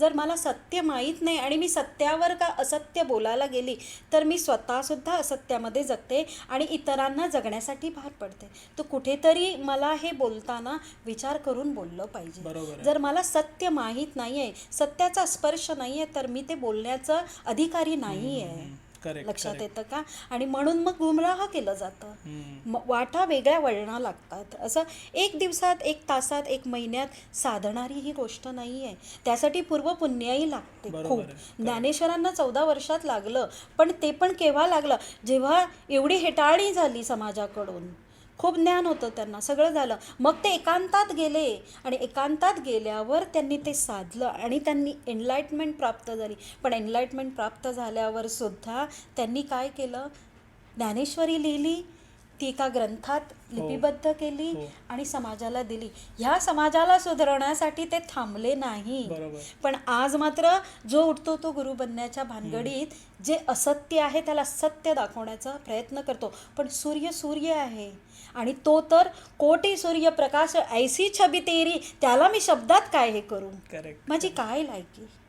जर मला सत्य माहीत नाही आणि मी सत्यावर का असत्य बोलायला गेली तर मी स्वतःसुद्धा असत्यामध्ये जगते आणि इतरांना जगण्यासाठी भाग पडते. तर कुठेतरी मला हे बोलताना विचार करून बोललं पाहिजे. बरोबर आहे. जर मला सत्य माहीत नाही आहे, सत्याचा स्पर्श नाही आहे, तर मी ते बोलण्याचं अधिकारी नाही आहे. करेक्ट, लक्षात करेक्ट. येतं का? आणि म्हणून मग गुमराह केलं जातं. वाटा वेगळ्या वळणा लागतात. असं एक दिवसात, एक तासात, एक महिन्यात साधणारी ही गोष्ट नाही आहे. त्यासाठी पूर्वपुण्याई लागते बरोबर खूप. आहे. करेक्ट. ज्ञानेश्वरांना 14 वर्षात लागलं, पण ते पण केव्हा लागलं? जेव्हा एवढी हेटाळणी झाली समाजाकडून. खूप ज्ञान होतं त्यांना, सगळं झालं. मग ते एकांतात गेले आणि एकांतात गेल्यावर त्यांनी ते साधलं आणि त्यांनी एनलाइटमेंट प्राप्त झाली. पण एनलाइटमेंट प्राप्त झाल्यावर सुद्धा त्यांनी काय केलं? ज्ञानेश्वरी लिहिली, ती एका ग्रंथात लिपिबद्ध केली हो. आणि समाजाला दिली. ह्या समाजाला सुधारण्यासाठी ते थांबले नाही. बरोबर. पण आज मात्र जो उठतो तो गुरु बनण्याच्या भानगडीत जे असत्य आहे त्याला सत्य दाखवण्याचा प्रयत्न करतो. पण सूर्य सूर्य आहे आणि तो तर कोटी सूर्य प्रकाश ऐसी छबी तेरी, त्याला मी शब्दात काय हे करू? करेक्ट. माझी काय लायकी?